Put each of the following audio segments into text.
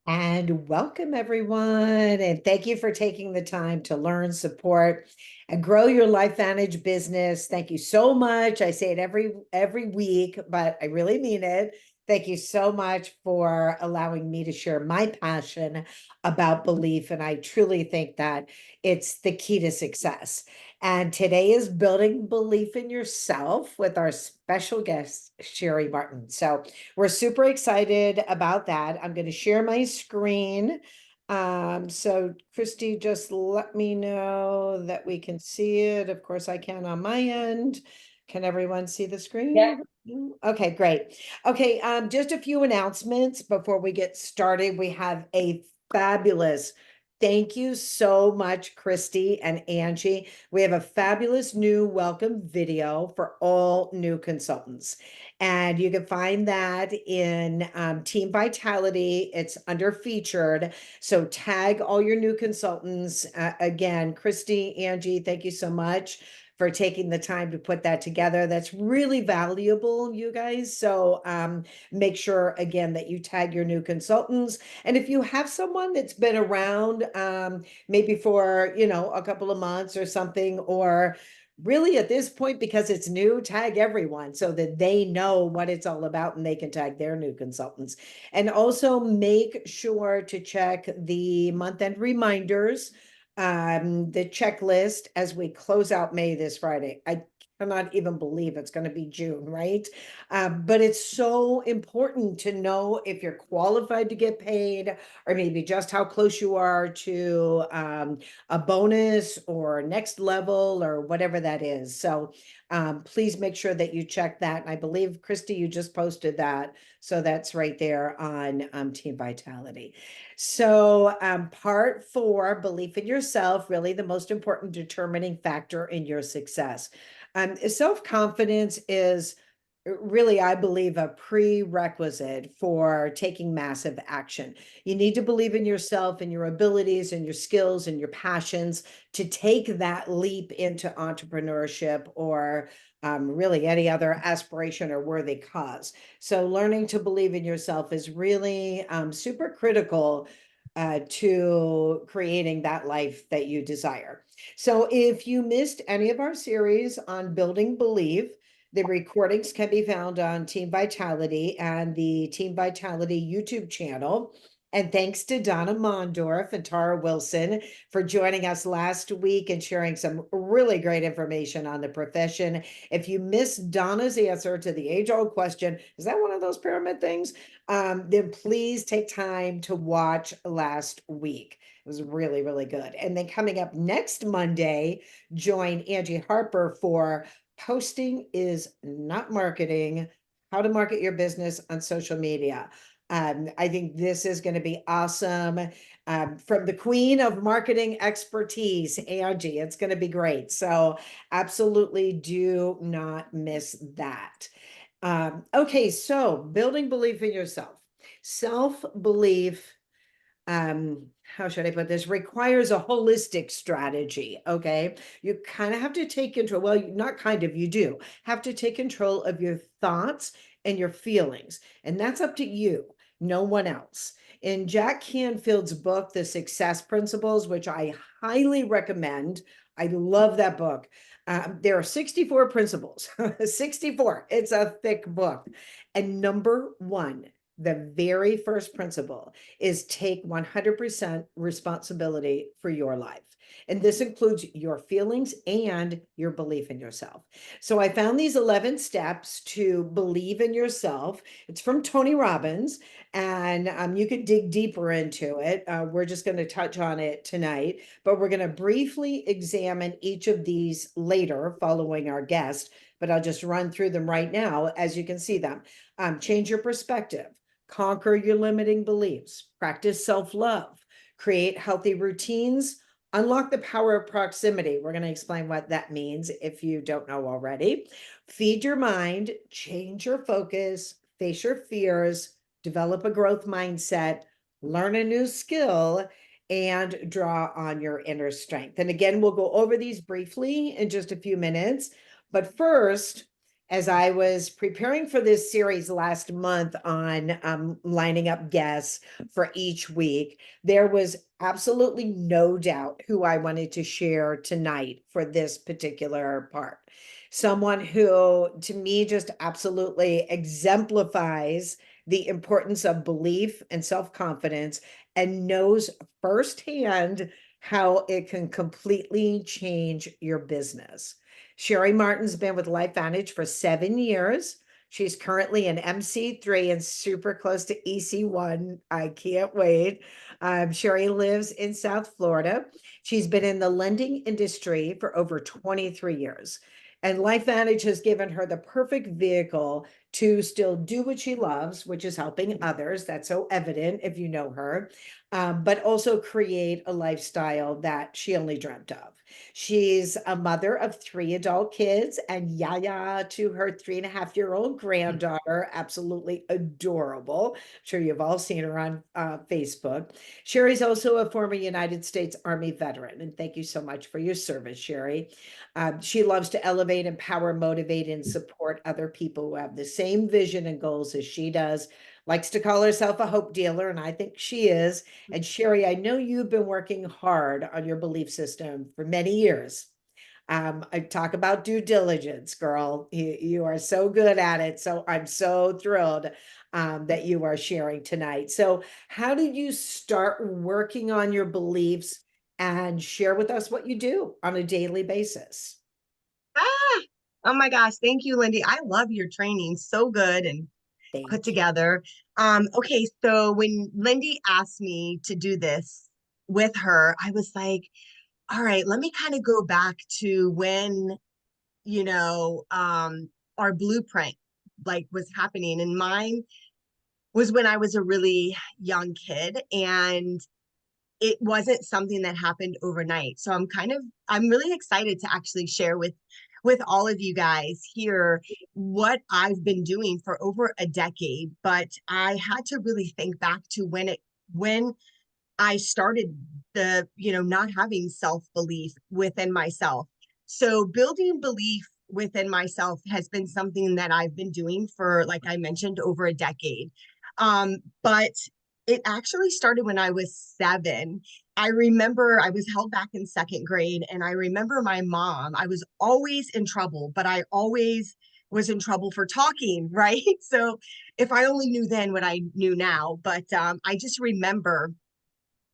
And welcome, everyone. And thank you for taking the time to learn, support, and grow your LifeVantage business. Thank you so much. I say it every week, but I really mean it. Thank you so much for allowing me to share my passion about belief. And I truly think that it's the key to success. And today is building belief in yourself with our special guest, Sherry Martin. So we're super excited about that. I'm going to share my screen. So Christy, just let me know that we can see it. Of course, I can on my end. Can everyone see the screen Yeah. over here? Okay, great. Okay, just a few announcements before we get started. We have a fabulous thank you so much, Christy and Angie. We have a fabulous new welcome video for all new consultants. And you can find that in Team Vitality. It's under featured. So tag all your new consultants. Again, Christy, Angie, thank you so much for taking the time to put that together. That's really valuable, you guys. So make sure, again, that you tag your new consultants. And if you have someone that's been around, maybe for, a couple of months or something, or really at this point, because it's new, tag everyone so that they know what it's all about and they can tag their new consultants. And also make sure to check the month end reminders, the checklist as we close out May this Friday. I cannot even believe it's going to be June, right? But it's so important to know if you're qualified to get paid, or maybe just how close you are to a bonus or next level or whatever that is. So please make sure that you check that. And I believe, Christy, you just posted that. So that's right there on Team Vitality. So part four, belief in yourself, really the most important determining factor in your success. Self-confidence is really, I believe, a prerequisite for taking massive action. You need to believe in yourself and your abilities and your skills and your passions to take that leap into entrepreneurship or really any other aspiration or worthy cause. So, learning to believe in yourself is really super critical to creating that life that you desire. So, if you missed any of our series on building belief, the recordings can be found on Team Vitality and the Team Vitality YouTube channel. And thanks to Donna Mondorf and Tara Wilson for joining us last week and sharing some really great information on the profession. If you missed Donna's answer to the age-old question, is that one of those pyramid things? Then please take time to watch last week. It was really, really good. And then coming up next Monday, join Angie Harper for Posting is Not Marketing, How to Market Your Business on Social Media. I think this is going to be awesome. From the queen of marketing expertise, Angie, it's going to be great. So absolutely do not miss that. Okay, so building belief in yourself. Self-belief, how should I put this, requires a holistic strategy. Okay, you kind of have to take control, well, not kind of, you do have to take control of your thoughts and your feelings, and that's up to you, no one else. In Jack Canfield's book, The Success Principles, which I highly recommend, I love that book. There are 64 principles. 64, it's a thick book. And number one, the very first principle is take 100% responsibility for your life. And this includes your feelings and your belief in yourself. So I found these 11 steps to believe in yourself. It's from Tony Robbins, and you could dig deeper into it. We're just going to touch on it tonight, but we're going to briefly examine each of these later following our guest. But I'll just run through them right now as you can see them. Change your perspective. Conquer your limiting beliefs, practice self-love, create healthy routines, unlock the power of proximity. We're going to explain what that means if you don't know already. Feed your mind, change your focus, face your fears, develop a growth mindset, learn a new skill, and draw on your inner strength. And again, we'll go over these briefly in just a few minutes. But first, as I was preparing for this series last month on lining up guests for each week, there was absolutely no doubt who I wanted to share tonight for this particular part. Someone who, to me, just absolutely exemplifies the importance of belief and self confidence and knows firsthand how it can completely change your business. Sherry Martin's been with LifeVantage for 7 years. She's currently in MC3 and super close to EC1. I can't wait. Sherry lives in South Florida. She's been in the lending industry for over 23 years. And LifeVantage has given her the perfect vehicle to still do what she loves, which is helping others. That's so evident if you know her, but also create a lifestyle that she only dreamt of. She's a mother of three adult kids and Yaya to her 3.5-year-old granddaughter. Absolutely adorable. I'm sure you've all seen her on Facebook. Sherry's also a former United States Army veteran. And thank you so much for your service, Sherry. She loves to elevate, empower, motivate, and support other people who have the same vision and goals as she does. Likes to call herself a hope dealer, and I think she is. And Sherry, I know you've been working hard on your belief system for many years. I talk about due diligence, girl. You are so good at it. So I'm so thrilled that you are sharing tonight. So, how did you start working on your beliefs and share with us what you do on a daily basis? Ah, oh my gosh, thank you, Lindy. I love your training. So good and put Thank you. together. Okay, so when Lindy asked me to do this with her, I was like, all right, let me kind of go back to when, you know, our blueprint like was happening. And mine was when I was a really young kid, and it wasn't something that happened overnight. So I'm really excited to actually share with all of you guys here what I've been doing for over a decade. But I had to really think back to when I started not having self-belief within myself. So building belief within myself has been something that I've been doing for, like I mentioned, over a decade. But it actually started when I was 7. I remember I was held back in second grade, and I remember my mom. I was always in trouble, but I always was in trouble for talking, right? So if I only knew then what I knew now, but I just remember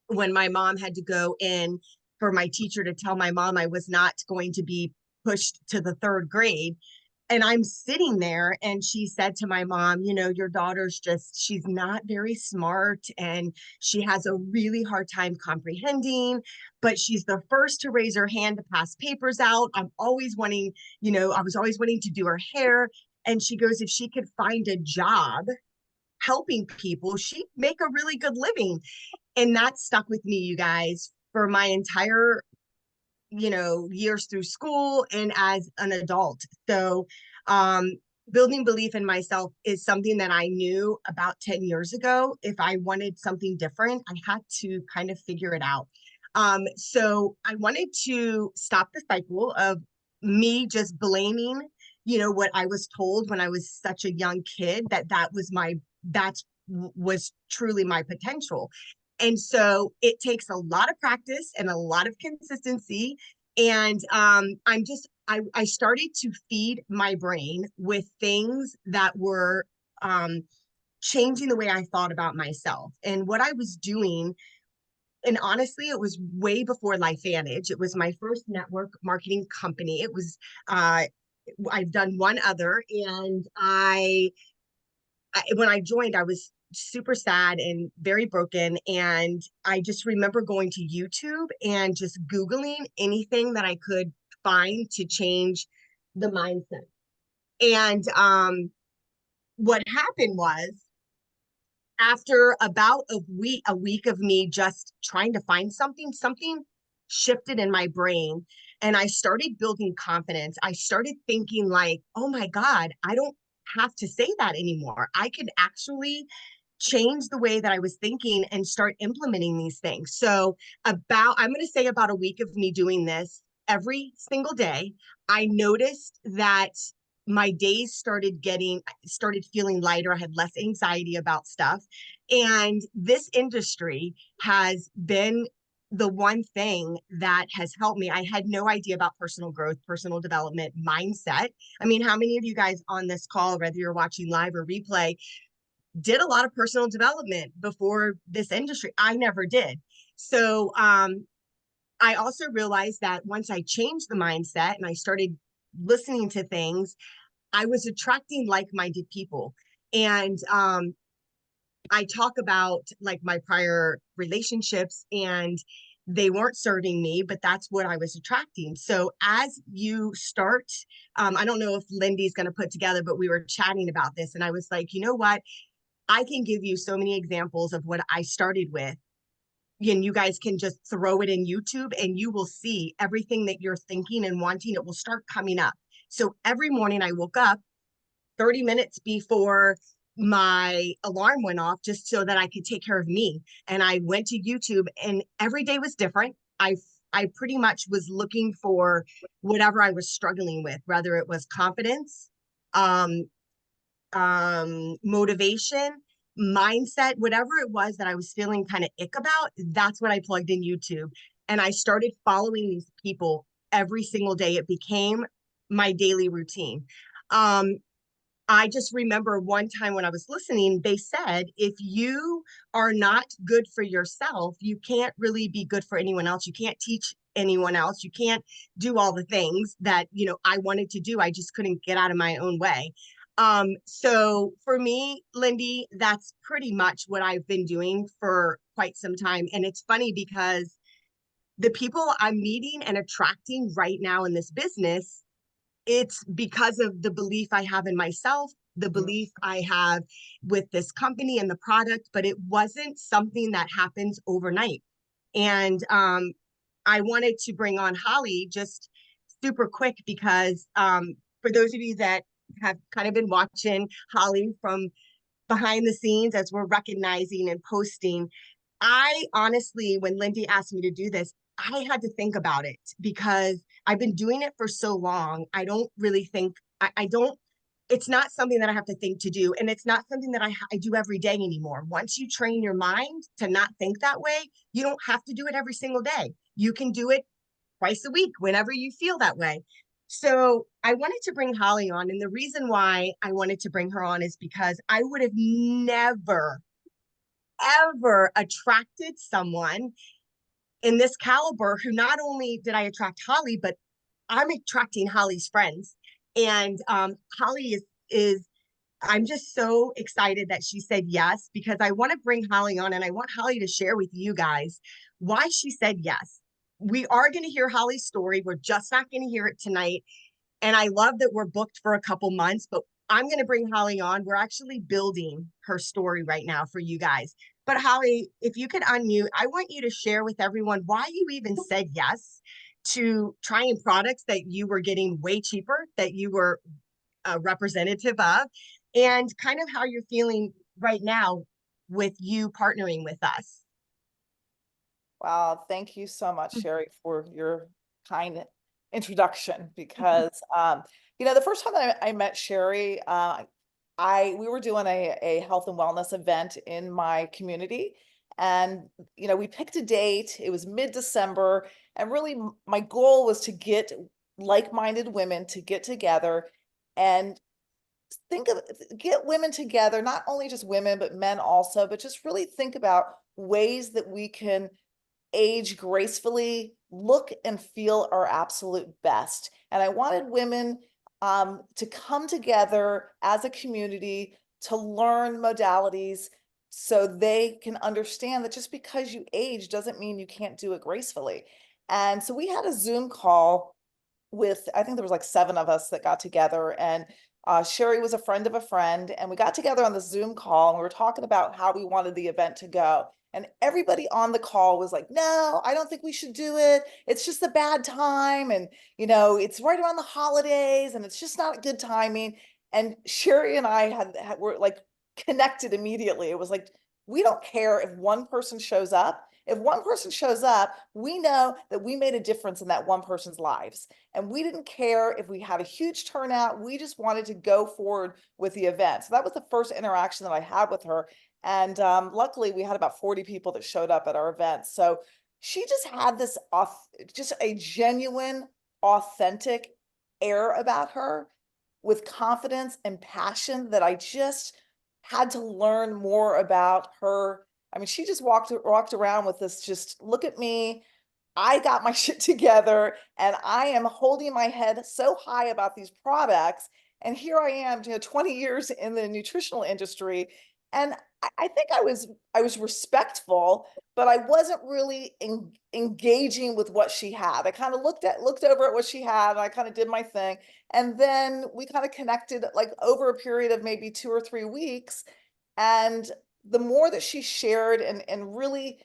when my mom had to go in for my teacher to tell my mom I was not going to be pushed to the third grade. And I'm sitting there, and she said to my mom, your daughter's she's not very smart, and she has a really hard time comprehending, but she's the first to raise her hand to pass papers out. I was always wanting to do her hair. And she goes, if she could find a job helping people, she'd make a really good living. And that stuck with me, you guys, for my entire years through school and as an adult. So um building belief in myself is something that I knew about 10 years ago. If I wanted something different, I had to kind of figure it out. So I wanted to stop the cycle of me just blaming what I was told when I was such a young kid, that's was truly my potential. And so it takes a lot of practice and a lot of consistency. And I started to feed my brain with things that were changing the way I thought about myself and what I was doing. And honestly, it was way before LifeVantage. It was my first network marketing company. Uh, I've done one other, and when I joined, I was super sad and very broken. And I just remember going to YouTube and just Googling anything that I could find to change the mindset. And what happened was, after about a week of me just trying to find something shifted in my brain, and I started building confidence. I started thinking like, oh my God, I don't have to say that anymore. I could actually change the way that I was thinking and start implementing these things. So I'm going to say about a week of me doing this every single day, I noticed that my days started feeling lighter. I had less anxiety about stuff. And this industry has been the one thing that has helped me. I had no idea about personal growth, personal development, mindset. I mean, how many of you guys on this call, whether you're watching live or replay, did a lot of personal development before this industry? I never did. So I also realized that once I changed the mindset and I started listening to things, I was attracting like-minded people. And I talk about like my prior relationships, and they weren't serving me, but that's what I was attracting. So as you start, I don't know if Lindy's going to put together, but we were chatting about this, and I was like, you know what? I can give you so many examples of what I started with. And you guys can just throw it in YouTube and you will see everything that you're thinking and wanting. It will start coming up. So every morning I woke up 30 minutes before my alarm went off just so that I could take care of me. And I went to YouTube, and every day was different. I pretty much was looking for whatever I was struggling with, whether it was confidence, um, motivation, mindset, whatever it was that I was feeling kind of ick about, that's what I plugged in YouTube. And I started following these people every single day. It became my daily routine. Um, I just remember one time when I was listening, they said, if you are not good for yourself, you can't really be good for anyone else. You can't teach anyone else. You can't do all the things that, I wanted to do. I just couldn't get out of my own way. So for me, Lindy, that's pretty much what I've been doing for quite some time. And it's funny because the people I'm meeting and attracting right now in this business, it's because of the belief I have in myself, the Mhm. belief I have with this company and the product, but it wasn't something that happens overnight. And I wanted to bring on Holly just super quick because for those of you that have kind of been watching Holly from behind the scenes as we're recognizing and posting, I honestly, when Lindy asked me to do this, I had to think about it because I've been doing it for so long. I don't really think, I don't, it's not something that I have to think to do. And it's not something that I do every day anymore. Once you train your mind to not think that way, you don't have to do it every single day. You can do it twice a week whenever you feel that way. So I wanted to bring Holly on. And the reason why I wanted to bring her on is because I would have never, ever attracted someone in this caliber who not only did I attract Holly, but I'm attracting Holly's friends. And Holly is I'm just so excited that she said yes, because I want to bring Holly on and I want Holly to share with you guys why she said yes. We are going to hear Holly's story. We're just not going to hear it tonight. And I love that we're booked for a couple months, but I'm going to bring Holly on. We're actually building her story right now for you guys. But Holly, if you could unmute, I want you to share with everyone why you even said yes to trying products that you were getting way cheaper, that you were a representative of, and kind of how you're feeling right now with you partnering with us. Wow, thank you so much, Sherry, for your kind introduction. Because the first time that I met Sherry, we were doing a health and wellness event in my community, and we picked a date. It was mid-December, and really my goal was to get like-minded women to get together and get women together, not only just women, but men also, but just really think about ways that we can age gracefully, look and feel our absolute best. And I wanted women to come together as a community to learn modalities so they can understand that just because you age doesn't mean you can't do it gracefully. And so we had a Zoom call with, I think there was like 7 of us that got together, and Sherry was a friend of a friend, and we got together on the Zoom call and we were talking about how we wanted the event to go. And everybody on the call was like, no, I don't think we should do it. It's just a bad time. And, it's right around the holidays and it's just not good timing. And Sherry and I were like connected immediately. It was like, we don't care if one person shows up. If one person shows up, we know that we made a difference in that one person's lives. And we didn't care if we had a huge turnout. We just wanted to go forward with the event. So that was the first interaction that I had with her. And luckily, we had about 40 people that showed up at our event. So she just had this just a genuine, authentic air about her with confidence and passion that I just had to learn more about her. I mean, she just walked around with this, just look at me. I got my shit together and I am holding my head so high about these products. And here I am, 20 years in the nutritional industry. And I think I was respectful, but I wasn't really engaging with what she had. I kind of looked over at what she had and I kind of did my thing. And then we kind of connected like over a period of maybe 2 or 3 weeks. And the more that she shared and really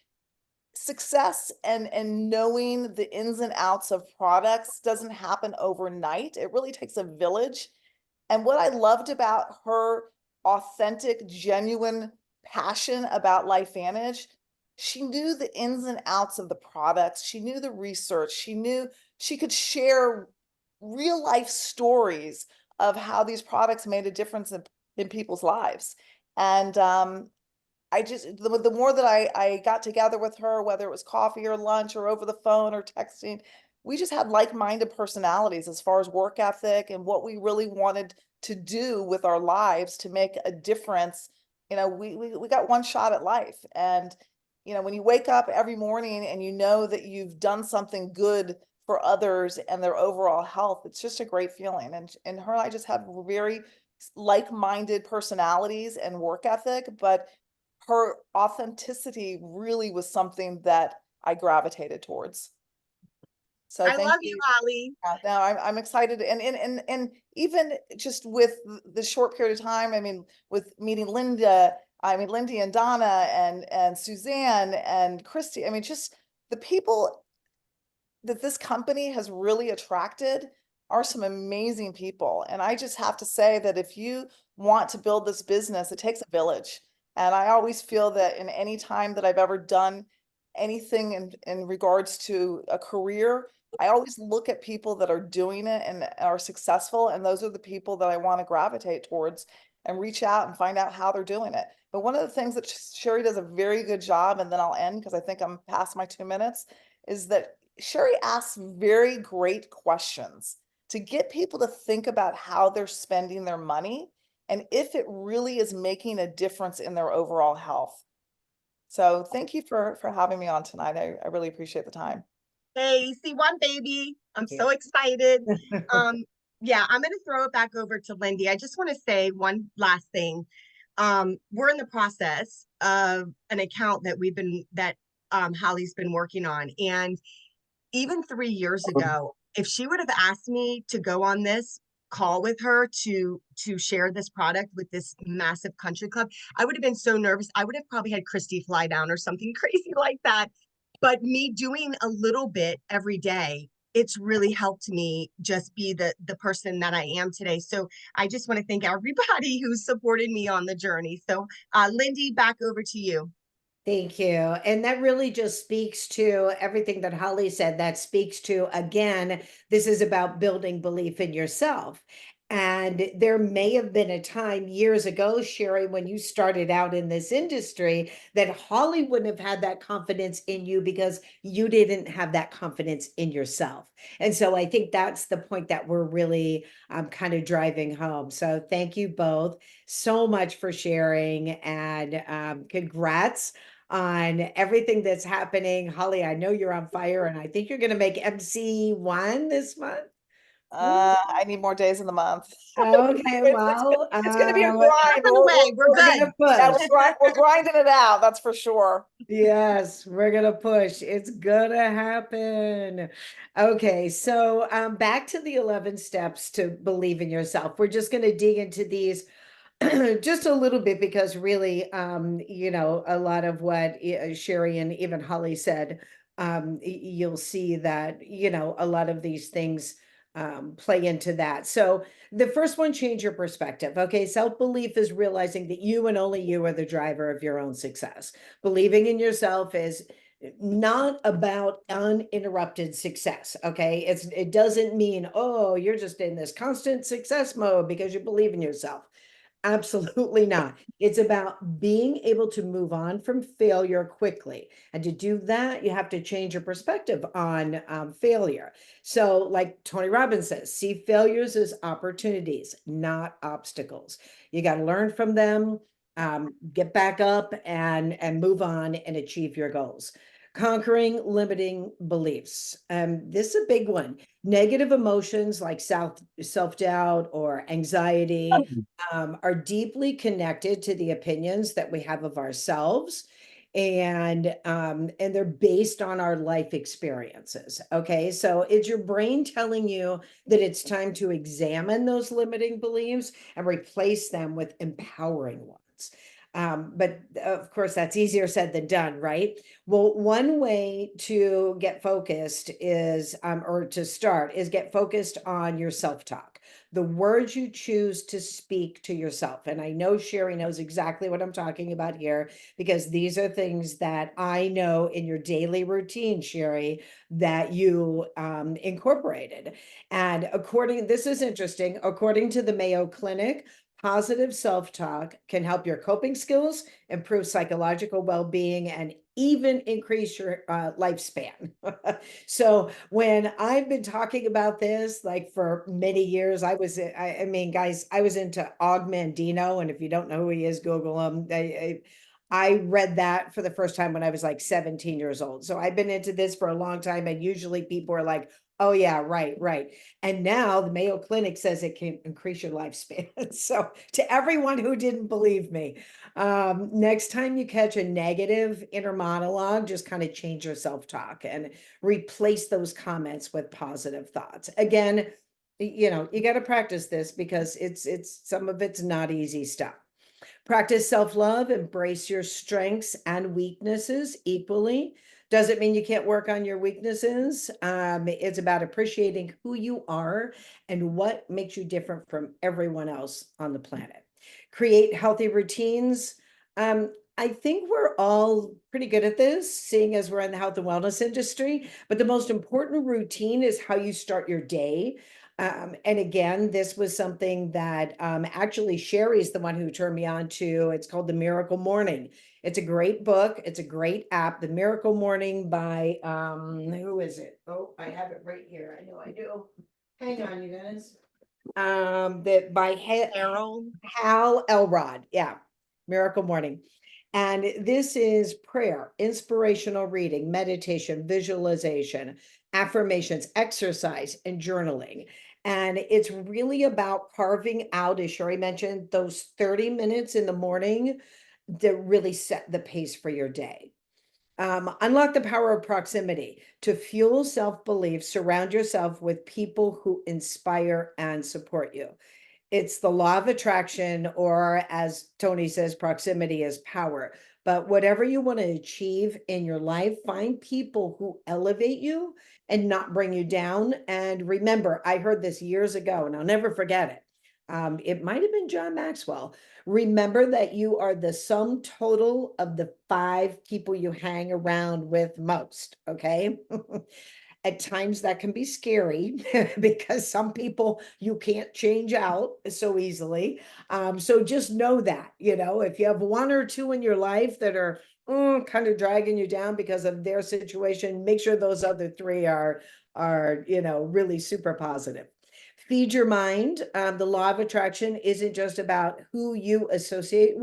success and knowing the ins and outs of products doesn't happen overnight. It really takes a village. And what I loved about her authentic, genuine passion about LifeVantage, she knew the ins and outs of the products. She knew the research. She knew she could share real life stories of how these products made a difference in people's lives. And I just the more that I got together with her, whether it was coffee or lunch or over the phone or texting, we just had like-minded personalities as far as work ethic and what we really wanted to do with our lives to make a difference. We got one shot at life. And when you wake up every morning and you know that you've done something good for others and their overall health, it's just a great feeling. And her and I just have very like-minded personalities and work ethic, but her authenticity really was something that I gravitated towards. So I thank love you, you. Holly. Now I'm excited, and even just with the short period of time, I mean, with meeting Lindy and Donna and Suzanne and Christy, I mean, just the people that this company has really attracted are some amazing people. And I just have to say that if you want to build this business, it takes a village. And I always feel that in any time that I've ever done anything in regards to a career, I always look at people that are doing it and are successful. And those are the people that I want to gravitate towards and reach out and find out how they're doing it. But one of the things that Sherry does a very good job, and then I'll end because I think I'm past my 2 minutes, is that Sherry asks very great questions to get people to think about how they're spending their money and if it really is making a difference in their overall health. So thank you for having me on tonight. I really appreciate the time. Hey, see one baby. I'm Yeah. so excited. Yeah, I'm gonna throw it back over to Lindy. I just want to say one last thing. We're in the process of an account that Holly's been working on. And even 3 years ago, if she would have asked me to go on this call with her to share this product with this massive country club, I would have been so nervous. I would have probably had Christy fly down or something crazy like that. But me doing a little bit every day, it's really helped me just be the person that I am today. So I just want to thank everybody who supported me on the journey. So Lindy, back over to you. Thank you. And that really just speaks to everything that Holly said. That speaks to, again, this is about building belief in yourself. And there may have been a time years ago, Sherry, when you started out in this industry, that Holly wouldn't have had that confidence in you because you didn't have that confidence in yourself. And so I think that's the point that we're really kind of driving home. So thank you both so much for sharing, and congrats on everything that's happening. Holly, I know you're on fire, and I think you're going to make MC1 this month. I need more days in the month. Okay, It's, it's, well, it's going to be a Step grind. in the way. We're we're good. gonna Yeah, push. we're grinding it out. That's for sure. Yes, we're gonna push. It's gonna happen. Okay, so back to the 11 steps to believe in yourself. We're just gonna dig into these just a little bit because really, a lot of what Sherry and even Holly said, you'll see that, a lot of these things play into that. So the first one, change your perspective. Okay, self-belief is realizing that you and only you are the driver of your own success. Believing in yourself is not about uninterrupted success. Okay, it doesn't mean, oh, you're just in this constant success mode because you believe in yourself. Absolutely not. It's about being able to move on from failure quickly. And to do that, you have to change your perspective on failure. So, like Tony Robbins says, see failures as opportunities, not obstacles. You got to learn from them, get back up and move on and achieve your goals. Conquering limiting beliefs. This is a big one. Negative emotions like self-doubt or anxiety are deeply connected to the opinions that we have of ourselves, and they're based on our life experiences. Okay, so it's your brain telling you that it's time to examine those limiting beliefs and replace them with empowering ones. But of course, that's easier said than done, right? Well, one way to get focused is, or to start, is get focused on your self-talk, the words you choose to speak to yourself. And I know Sherry knows exactly what I'm talking about here, because these are things that I know in your daily routine, Sherry, that you incorporated. And this is interesting, according to the Mayo Clinic, positive self-talk can help your coping skills, improve psychological well-being, and even increase your lifespan. So when I've been talking about this, like for many years, I mean, guys, I was into Og Mandino, and if you don't know who he is, Google him. I read that for the first time when I was like 17 years old. So I've been into this for a long time, and usually people are like, oh yeah, right, right. And now the Mayo Clinic says it can increase your lifespan. So to everyone who didn't believe me, next time you catch a negative inner monologue, just kind of change your self-talk and replace those comments with positive thoughts. Again, you know, you got to practice this because it's some of it's not easy stuff. Practice self-love, embrace your strengths and weaknesses equally. Doesn't mean you can't work on your weaknesses. It's about appreciating who you are and what makes you different from everyone else on the planet. Create healthy routines. I think we're all pretty good at this, seeing as we're in the health and wellness industry, but the most important routine is how you start your day. And again, this was something that actually Sherry's the one who turned me on to. It's called The Miracle Morning. It's a great book. It's a great app. The Miracle Morning by, who is it? Oh, I have it right here. I know I do. Hang on, you guys. That by Carol. Hal Elrod. Yeah, Miracle Morning. And this is prayer, inspirational reading, meditation, visualization, affirmations, exercise, and journaling. And it's really about carving out, as Sherry mentioned, those 30 minutes in the morning that really set the pace for your day. Unlock the power of proximity. To fuel self-belief, surround yourself with people who inspire and support you. It's the law of attraction, or as Tony says, proximity is power. But whatever you want to achieve in your life, find people who elevate you and not bring you down. And remember, I heard this years ago, and I'll never forget it. It might have been John Maxwell. Remember that you are the sum total of the 5 people you hang around with most. Okay. At times that can be scary because some people you can't change out so easily. So just know that, you know, if you have 1 or 2 in your life that are kind of dragging you down because of their situation, make sure those other 3 are, you know, really super positive. Feed your mind. The law of attraction isn't just about who you associate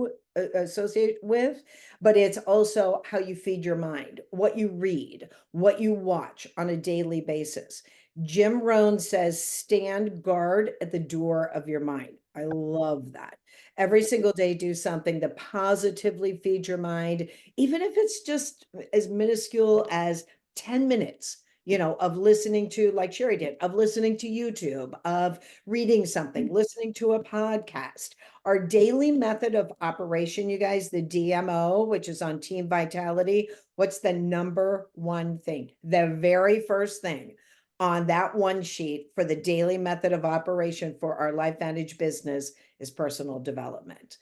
with, but it's also how you feed your mind, what you read, what you watch on a daily basis. Jim Rohn says, stand guard at the door of your mind. I love that. Every single day, do something that positively feeds your mind, even if it's just as minuscule as 10 minutes, you know, of listening to, like Sherry did, of listening to YouTube, of reading something, listening to a podcast. Our daily method of operation, you guys, the DMO, which is on Team Vitality, what's the number one thing? The very first thing. on that one sheet for the daily method of operation for our LifeVantage business is personal development.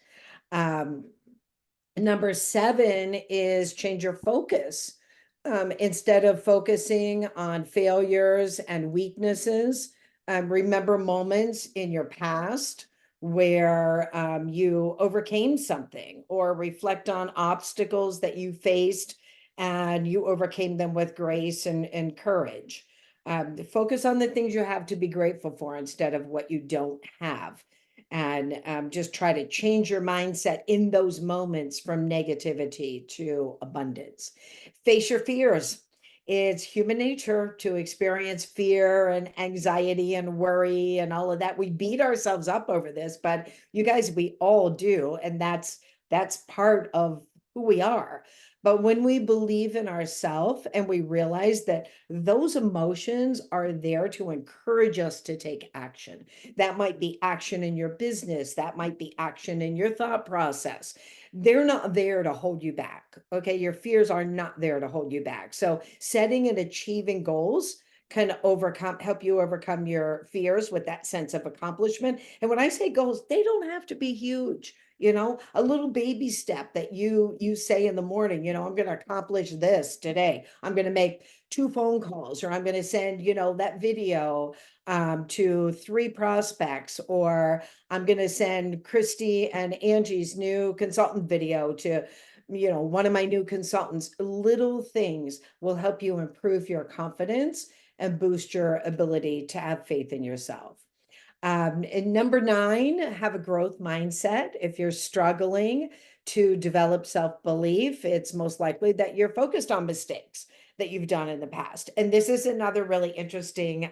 Number 7 is change your focus. Instead of focusing on failures and weaknesses, remember moments in your past where you overcame something, or reflect on obstacles that you faced and you overcame them with grace and courage. Focus on the things you have to be grateful for instead of what you don't have. And just try to change your mindset in those moments from negativity to abundance. Face your fears. It's human nature to experience fear and anxiety and worry and all of that. We beat ourselves up over this, but you guys, we all do. And that's part of who we are. But when we believe in ourselves and we realize that those emotions are there to encourage us to take action, that might be action in your business, that might be action in your thought process. They're not there to hold you back. Okay. Your fears are not there to hold you back. So setting and achieving goals can help you overcome your fears with that sense of accomplishment. And when I say goals, they don't have to be huge. A little baby step that you say in the morning, I'm going to accomplish this today. I'm going to make 2 phone calls, or I'm going to send, that video to 3 prospects, or I'm going to send Christy and Angie's new consultant video to, one of my new consultants. Little things will help you improve your confidence and boost your ability to have faith in yourself. And number 9, have a growth mindset. If you're struggling to develop self-belief, it's most likely that you're focused on mistakes that you've done in the past. And this is another really interesting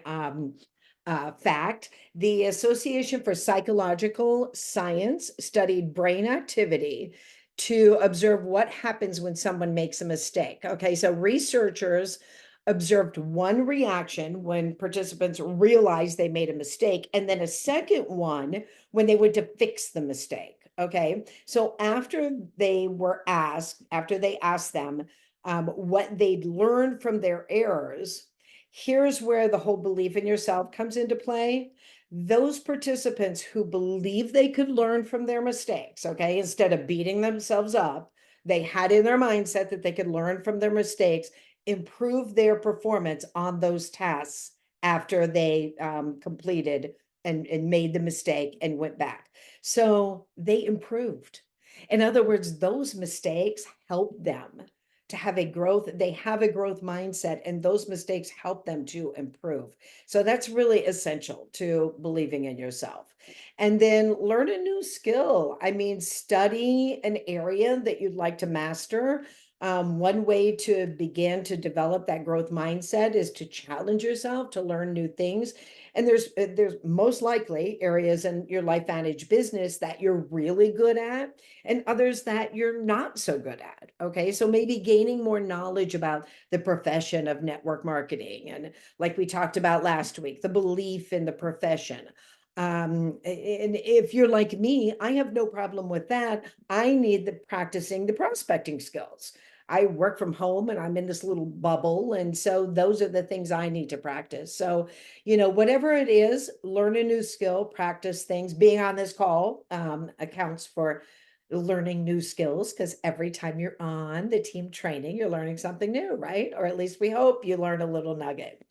fact. The Association for Psychological Science studied brain activity to observe what happens when someone makes a mistake. Okay, so researchers observed one reaction when participants realized they made a mistake, and then a second one when they went to fix the mistake. Okay, so after they asked them what they'd learned from their errors, here's where the whole belief in yourself comes into play. Those participants who believe they could learn from their mistakes, okay, instead of beating themselves up, they had in their mindset that they could learn from their mistakes, improve their performance on those tasks after they completed and made the mistake and went back. So they improved. In other words, those mistakes help them to have a growth. They have a growth mindset, and those mistakes help them to improve. So that's really essential to believing in yourself. And then learn a new skill. I mean, study an area that you'd like to master. One way to begin to develop that growth mindset is to challenge yourself to learn new things. And there's most likely areas in your LifeVantage business that you're really good at, and others that you're not so good at. Okay, so maybe gaining more knowledge about the profession of network marketing, and like we talked about last week, the belief in the profession. And if you're like me, I have no problem with that. I need the practicing the prospecting skills. I work from home and I'm in this little bubble. And so those are the things I need to practice. So, whatever it is, learn a new skill, practice things. Being on this call accounts for learning new skills, because every time you're on the team training, you're learning something new, right? Or at least we hope you learn a little nugget.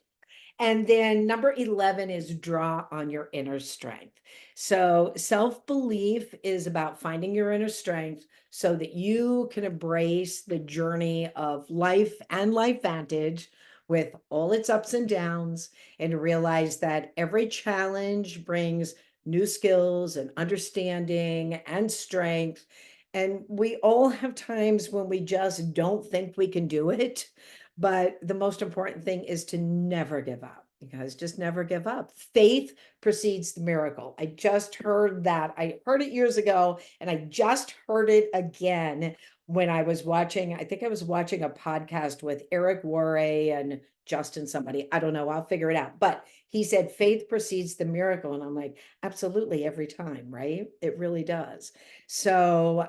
And then number 11 is draw on your inner strength. So self-belief is about finding your inner strength so that you can embrace the journey of life and LifeVantage with all its ups and downs, and realize that every challenge brings new skills and understanding and strength. And we all have times when we just don't think we can do it. But the most important thing is to never give up. You guys, just never give up. Faith precedes the miracle. I just heard that. I heard it years ago, and I just heard it again when I was watching, I think I was watching a podcast with Eric Worre and Justin somebody. I don't know. I'll figure it out. But he said faith precedes the miracle. And I'm like, absolutely, every time, right? It really does. So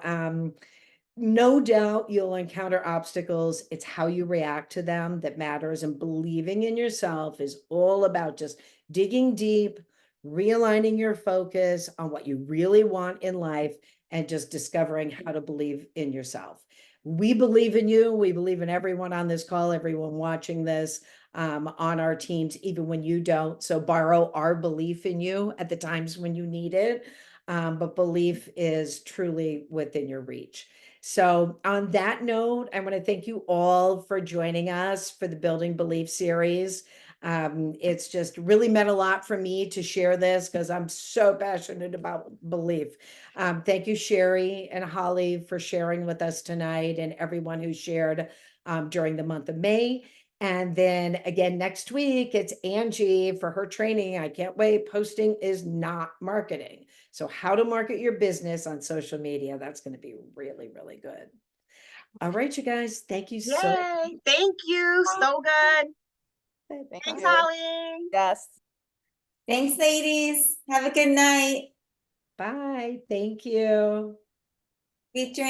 no doubt you'll encounter obstacles. It's how you react to them that matters. And believing in yourself is all about just digging deep, realigning your focus on what you really want in life, and just discovering how to believe in yourself. We believe in you. We believe in everyone on this call, everyone watching this, on our teams, even when you don't. So borrow our belief in you at the times when you need it. But belief is truly within your reach. So on that note, I want to thank you all for joining us for the Building Belief series. It's just really meant a lot for me to share this because I'm so passionate about belief. Thank you, Sherry and Holly, for sharing with us tonight, and everyone who shared during the month of May. And then again, next week, it's Angie for her training. I can't wait. Posting is not marketing. So how to market your business on social media. That's going to be really, really good. All right, you guys. Thank you so Yay. Thank you. So good. much. Thank Thanks, you. Holly. Yes. Thanks, ladies. Have a good night. Bye. Thank you. Featuring